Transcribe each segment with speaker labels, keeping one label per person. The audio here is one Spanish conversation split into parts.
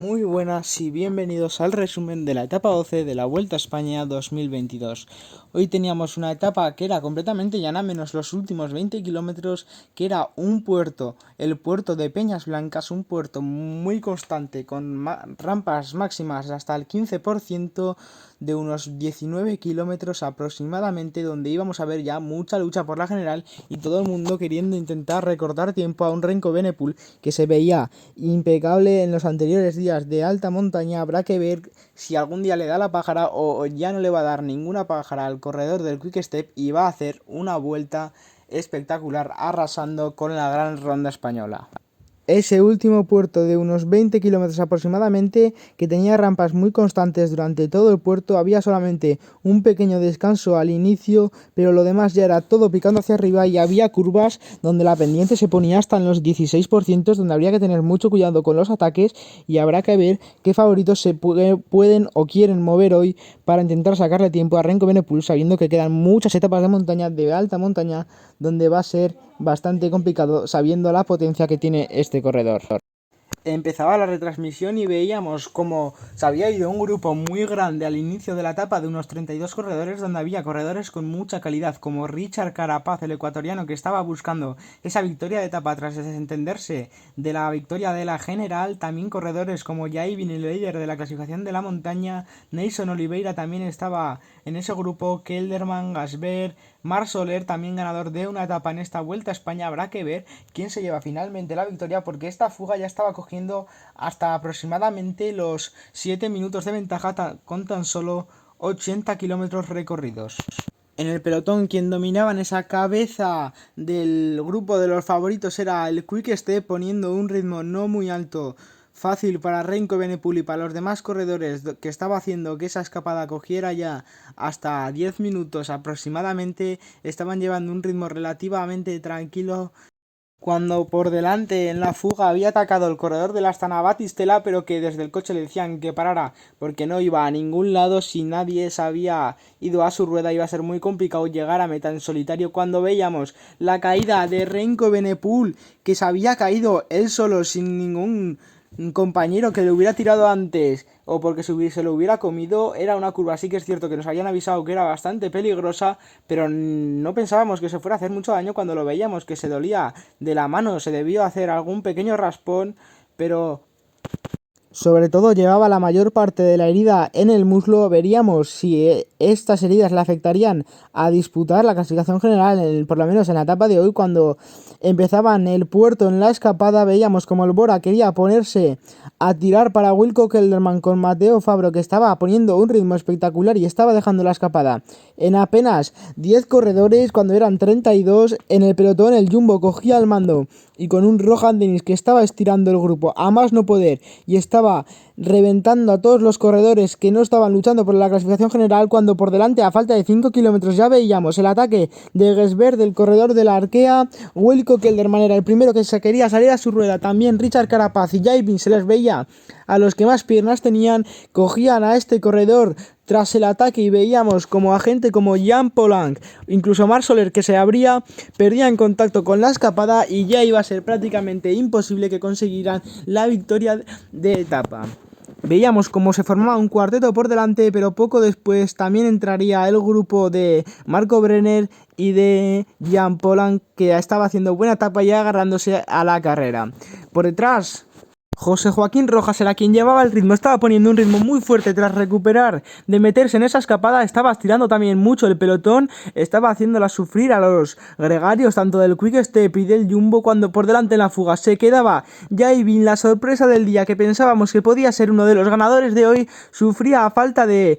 Speaker 1: Muy buenas y bienvenidos al resumen de la etapa 12 de la Vuelta a España 2022. Hoy teníamos una etapa que era completamente llana, menos los últimos 20 kilómetros, que era un puerto, el puerto de Peñas Blancas, un puerto muy constante, con rampas máximas hasta el 15%, de unos 19 kilómetros aproximadamente, donde íbamos a ver ya mucha lucha por la general y todo el mundo queriendo intentar recortar tiempo a un Renko Evenepoel que se veía impecable en los anteriores días de alta montaña. Habrá que ver si algún día le da la pájara o ya no le va a dar ninguna pájara al corredor del Quick Step y va a hacer una vuelta espectacular arrasando con la gran ronda española. Ese último puerto de unos 20 kilómetros aproximadamente, que tenía rampas muy constantes durante todo el puerto, había solamente un pequeño descanso al inicio, pero lo demás ya era todo picando hacia arriba y había curvas donde la pendiente se ponía hasta en los 16%, donde habría que tener mucho cuidado con los ataques y habrá que ver qué favoritos se pueden o quieren mover hoy para intentar sacarle tiempo a Renko Evenepoel, sabiendo que quedan muchas etapas de montaña, de alta montaña, donde va a ser bastante complicado sabiendo la potencia que tiene este corredor. Empezaba la retransmisión y veíamos como se había ido un grupo muy grande al inicio de la etapa de unos 32 corredores, donde había corredores con mucha calidad como Richard Carapaz, el ecuatoriano, que estaba buscando esa victoria de etapa tras desentenderse de la victoria de la general. También corredores como Jaivin, el líder de la clasificación de la montaña. Neilson Oliveira también estaba en ese grupo, Kelderman, Gasver, Marc Soler, también ganador de una etapa en esta Vuelta a España. Habrá que ver quién se lleva finalmente la victoria, porque esta fuga ya estaba cogiendo hasta aproximadamente los 7 minutos de ventaja con tan solo 80 kilómetros recorridos. En el pelotón, quien dominaba en esa cabeza del grupo de los favoritos era el Quick Step, poniendo un ritmo no muy alto, fácil para Renko Evenepoel y para los demás corredores, que estaba haciendo que esa escapada cogiera ya hasta 10 minutos aproximadamente. Estaban llevando un ritmo relativamente tranquilo, cuando por delante en la fuga había atacado el corredor de la Astana Batistela, pero que desde el coche le decían que parara porque no iba a ningún lado. Si nadie se había ido a su rueda, iba a ser muy complicado llegar a meta en solitario. Cuando veíamos la caída de Renko Evenepoel, que se había caído él solo sin ningún compañero que le hubiera tirado antes o porque se lo hubiera comido, era una curva. Sí que es cierto que nos habían avisado que era bastante peligrosa, pero no pensábamos que se fuera a hacer mucho daño. Cuando lo veíamos que se dolía de la mano, se debió hacer algún pequeño raspón, pero sobre todo llevaba la mayor parte de la herida en el muslo. Veríamos si estas heridas le afectarían a disputar la clasificación general, por lo menos en la etapa de hoy. Cuando empezaban el puerto en la escapada, veíamos como el Bora quería ponerse a tirar para Wilco Kelderman con Mateo Fabro, que estaba poniendo un ritmo espectacular y estaba dejando la escapada en apenas 10 corredores cuando eran 32. En el pelotón el Jumbo cogía el mando y con un Rohan Dennis que estaba estirando el grupo a más no poder y estaba reventando a todos los corredores que no estaban luchando por la clasificación general, cuando por delante, a falta de 5 kilómetros, ya veíamos el ataque de Gesver, del corredor de la Arkea. Wilco Kelderman era el primero que se quería salir a su rueda, también Richard Carapaz y Jaivin se les veía a los que más piernas tenían, cogían a este corredor tras el ataque y veíamos como a gente como Jan Polanc, incluso Marc Soler, que se abría, perdía en contacto con la escapada y ya iba a ser prácticamente imposible que consiguieran la victoria de etapa. Veíamos cómo se formaba un cuarteto por delante, pero poco después también entraría el grupo de Marco Brenner y de Jan Polanc, que estaba haciendo buena etapa y agarrándose a la carrera. Por detrás, José Joaquín Rojas era quien llevaba el ritmo, estaba poniendo un ritmo muy fuerte tras recuperar de meterse en esa escapada, estaba estirando también mucho el pelotón, estaba haciéndola sufrir a los gregarios tanto del Quick Step y del Jumbo, cuando por delante en la fuga se quedaba Jaivin, la sorpresa del día, que pensábamos que podía ser uno de los ganadores de hoy. Sufría a falta de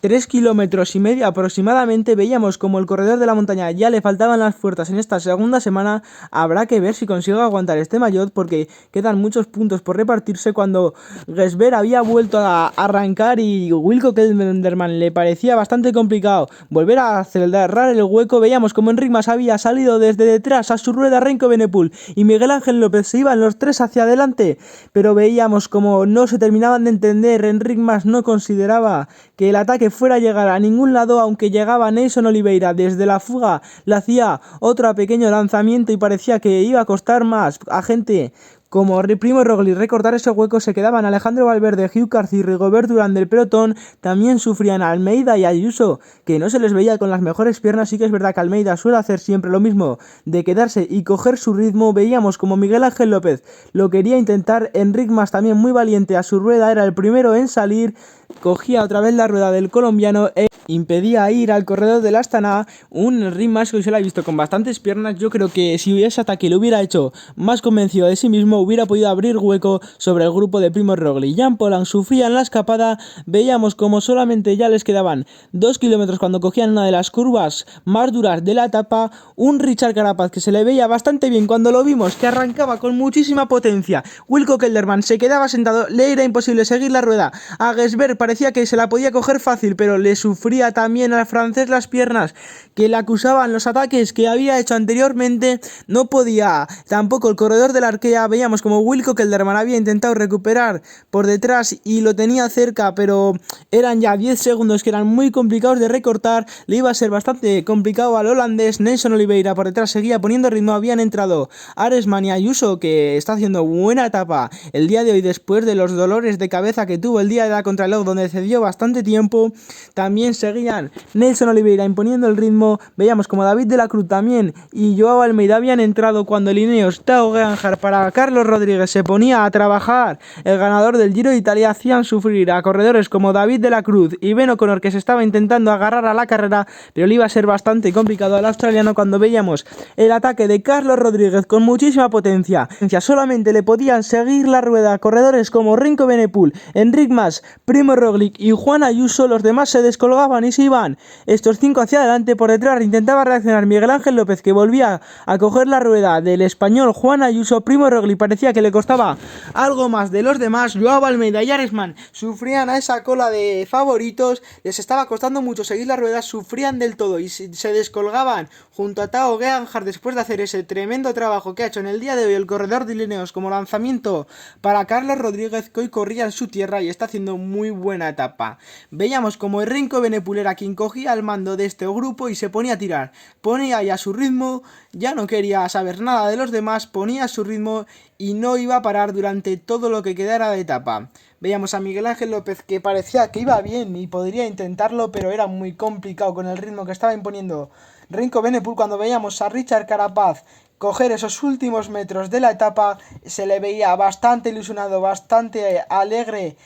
Speaker 1: 3,5 kilómetros aproximadamente. Veíamos como el corredor de la montaña ya le faltaban las fuerzas en esta segunda semana. Habrá que ver si consigue aguantar este maillot, porque quedan muchos puntos por repartirse. Cuando Gesver había vuelto a arrancar y Wilco Kelderman le parecía bastante complicado volver a cerrar el hueco, veíamos como Enric Mas había salido desde detrás a su rueda Renko Evenepoel y Miguel Ángel López, se iban los tres hacia adelante, pero veíamos como no se terminaban de entender. Enric Mas no consideraba que el ataque fuera a llegar a ningún lado, aunque llegaba Neilson Oliveira desde la fuga, le hacía otro pequeño lanzamiento y parecía que iba a costar más a gente como Primo Roglic recortar ese hueco, se quedaban Alejandro Valverde, Hugh Carthy y Rigobert Urán del pelotón. También sufrían Almeida y Ayuso, que no se les veía con las mejores piernas. Sí que es verdad que Almeida suele hacer siempre lo mismo, de quedarse y coger su ritmo. Veíamos como Miguel Ángel López lo quería intentar, Enric Mas también muy valiente a su rueda, era el primero en salir, cogía otra vez la rueda del colombiano e impedía ir al corredor del Astana. Un Enric Mas que hoy se lo ha visto con bastantes piernas. Yo creo que si ese ataque lo hubiera hecho más convencido de sí mismo, hubiera podido abrir hueco sobre el grupo de Primo Roglic. Jan Polan sufría en la escapada. Veíamos como solamente ya les quedaban 2 kilómetros cuando cogían una de las curvas más duras de la etapa. Un Richard Carapaz que se le veía bastante bien cuando lo vimos, que arrancaba con muchísima potencia. Wilco Kelderman se quedaba sentado, le era imposible seguir la rueda. A Gesberg parecía que se la podía coger fácil, pero le sufría también al francés las piernas, que le acusaban los ataques que había hecho anteriormente. No podía tampoco el corredor de la Arkea. Veíamos como Wilco Kelderman había intentado recuperar por detrás y lo tenía cerca, pero eran ya 10 segundos que eran muy complicados de recortar. Le iba a ser bastante complicado al holandés. Nelson Oliveira por detrás seguía poniendo ritmo. Habían entrado Aresman y Ayuso, que está haciendo buena etapa el día de hoy después de los dolores de cabeza que tuvo el día de la contrarreloj, donde cedió bastante tiempo. También seguían Nelson Oliveira imponiendo el ritmo. Veíamos como David de la Cruz también y Joao Almeida habían entrado cuando el Ineos Tao Geoghegan para Carlos Rodríguez se ponía a trabajar. El ganador del Giro de Italia hacían sufrir a corredores como David de la Cruz y Ben O'Connor, que se estaba intentando agarrar a la carrera, pero le iba a ser bastante complicado al australiano cuando veíamos el ataque de Carlos Rodríguez con muchísima potencia. Solamente le podían seguir la rueda a corredores como Renko Benepul, Enric Mas, Primo Roglic y Juan Ayuso. Los demás se descolgaban y se iban estos 5 hacia adelante. Por detrás intentaba reaccionar Miguel Ángel López, que volvía a coger la rueda del español Juan Ayuso. Primo Roglic parecía que le costaba algo más de los demás. Joao Almeida y Aresman sufrían a esa cola de favoritos, les estaba costando mucho seguir las ruedas, sufrían del todo y se descolgaban junto a Tao Geoghegan después de hacer ese tremendo trabajo que ha hecho en el día de hoy el corredor de Ineos como lanzamiento para Carlos Rodríguez, que hoy corría en su tierra y está haciendo muy buena etapa. Veíamos como Renko Benepul era quien cogía el mando de este grupo y se ponía a tirar, ponía ya su ritmo, ya no quería saber nada de los demás, ponía su ritmo y no iba a parar durante todo lo que quedara de etapa. Veíamos a Miguel Ángel López, que parecía que iba bien y podría intentarlo, pero era muy complicado con el ritmo que estaba imponiendo Renko Benepul. Cuando veíamos a Richard Carapaz coger esos últimos metros de la etapa, se le veía bastante ilusionado, bastante alegre,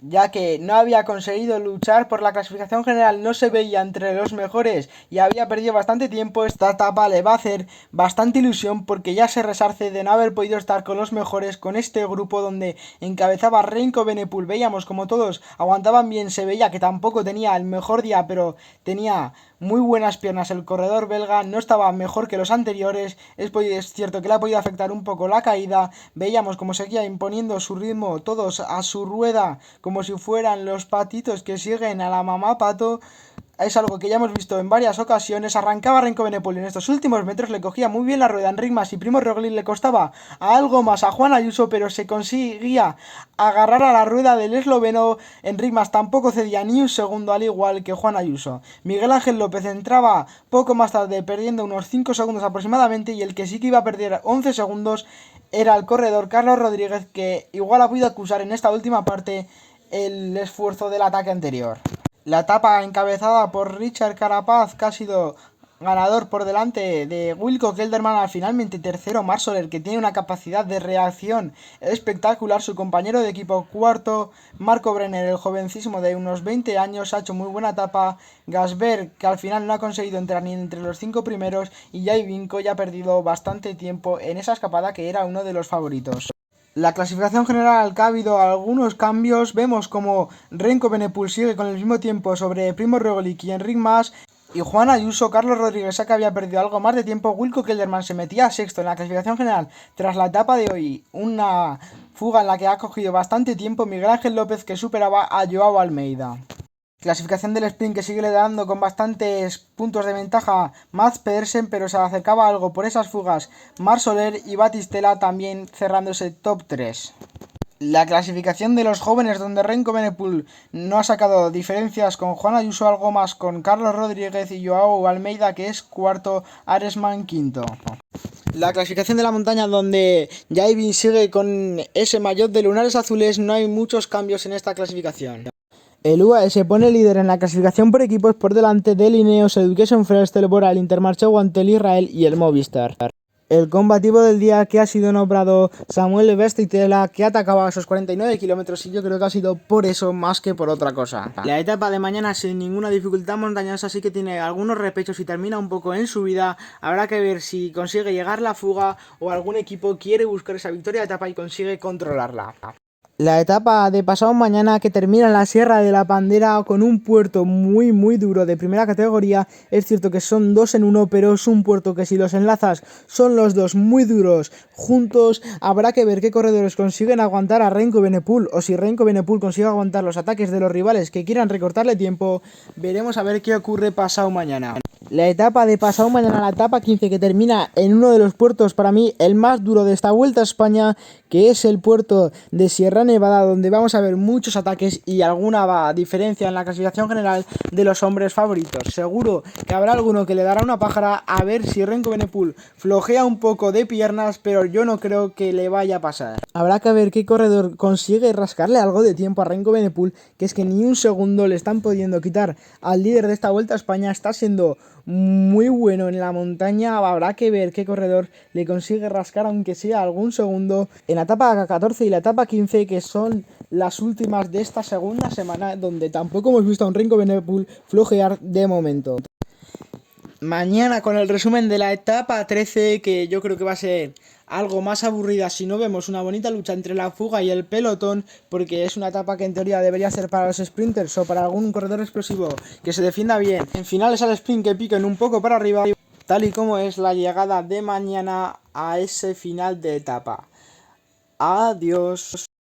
Speaker 1: ya que no había conseguido luchar por la clasificación general, no se veía entre los mejores y había perdido bastante tiempo. Esta etapa le va a hacer bastante ilusión porque ya se resarce de no haber podido estar con los mejores, con este grupo donde encabezaba Renko Benepul. Veíamos como todos aguantaban bien, se veía que tampoco tenía el mejor día, pero tenía muy buenas piernas. El corredor belga no estaba mejor que los anteriores, es cierto que le ha podido afectar un poco la caída. Veíamos como seguía imponiendo su ritmo, todos a su rueda, como si fueran los patitos que siguen a la mamá pato. Es algo que ya hemos visto en varias ocasiones. Arrancaba Renko Benepul en estos últimos metros, le cogía muy bien la rueda a Enric Mas y Primo Roglic, le costaba a algo más a Juan Ayuso, pero se conseguía agarrar a la rueda del esloveno. Enric Mas tampoco cedía ni un segundo, al igual que Juan Ayuso. Miguel Ángel López entraba poco más tarde, perdiendo unos 5 segundos aproximadamente, y el que sí que iba a perder 11 segundos era el corredor Carlos Rodríguez, que igual ha podido acusar en esta última parte el esfuerzo del ataque anterior. La etapa encabezada por Richard Carapaz, que ha sido ganador por delante de Wilco Kelderman, al finalmente tercero Marc Soler, que tiene una capacidad de reacción espectacular. Su compañero de equipo cuarto, Marco Brenner, el jovencísimo de unos 20 años, ha hecho muy buena etapa. Gasberg, que al final no ha conseguido entrar ni entre los 5 primeros, y Jai Vinco ya ha perdido bastante tiempo en esa escapada, que era uno de los favoritos. La clasificación general, que ha habido algunos cambios. Vemos como Renko Benepul sigue con el mismo tiempo sobre Primo Roglic y Enric Mas, y Juan Ayuso, Carlos Rodríguez, que había perdido algo más de tiempo. Wilco Kelderman se metía a sexto en la clasificación general tras la etapa de hoy, una fuga en la que ha cogido bastante tiempo Miguel Ángel López, que superaba a Joao Almeida. Clasificación del sprint, que sigue le dando con bastantes puntos de ventaja Mads Pedersen, pero se acercaba algo por esas fugas Marc Soler y Batistella, también cerrando ese top 3. La clasificación de los jóvenes, donde Renko Benepul no ha sacado diferencias con Juan Ayuso, algo más con Carlos Rodríguez y Joao Almeida, que es cuarto, Aresman quinto. La clasificación de la montaña, donde Jaivin sigue con ese maillot de lunares azules, no hay muchos cambios en esta clasificación. El UAE se pone líder en la clasificación por equipos por delante del Ineos, Education First, el Bora, el Intermarché, el Israel y el Movistar. El combativo del día, que ha sido nombrado Samuel Bestitela, que atacaba esos 49 kilómetros, y yo creo que ha sido por eso más que por otra cosa. La etapa de mañana sin ninguna dificultad montañosa, sí que tiene algunos repechos y termina un poco en subida. Habrá que ver si consigue llegar la fuga o algún equipo quiere buscar esa victoria de etapa y consigue controlarla. La etapa de pasado mañana, que termina en la Sierra de la Pandera con un puerto muy duro de primera categoría. Es cierto que son dos en uno, pero es un puerto que si los enlazas son los dos muy duros juntos. Habrá que ver qué corredores consiguen aguantar a Renko Benepul, o si Renko Benepul consigue aguantar los ataques de los rivales que quieran recortarle tiempo. Veremos a ver qué ocurre pasado mañana. La etapa de pasado mañana, la etapa 15, que termina en uno de los puertos para mí el más duro de esta Vuelta a España, que es el puerto de Sierra Nevada, donde vamos a ver muchos ataques y alguna diferencia en la clasificación general de los hombres favoritos. Seguro que habrá alguno que le dará una pájara a ver si Renko Benepul flojea un poco de piernas, pero yo no creo que le vaya a pasar. Habrá que ver qué corredor consigue rascarle algo de tiempo a Renko Benepul, que es que ni un segundo le están pudiendo quitar al líder de esta Vuelta a España. Está siendo muy bueno en la montaña. Habrá que ver qué corredor le consigue rascar, aunque sea algún segundo, en la etapa 14 y la etapa 15, que son las últimas de esta segunda semana, donde tampoco hemos visto a un Renko Benepul flojear de momento. Mañana con el resumen de la etapa 13, que yo creo que va a ser algo más aburrida si no vemos una bonita lucha entre la fuga y el pelotón, porque es una etapa que en teoría debería ser para los sprinters o para algún corredor explosivo que se defienda bien. En finales al sprint que piquen un poco para arriba, tal y como es la llegada de mañana a ese final de etapa. Adiós.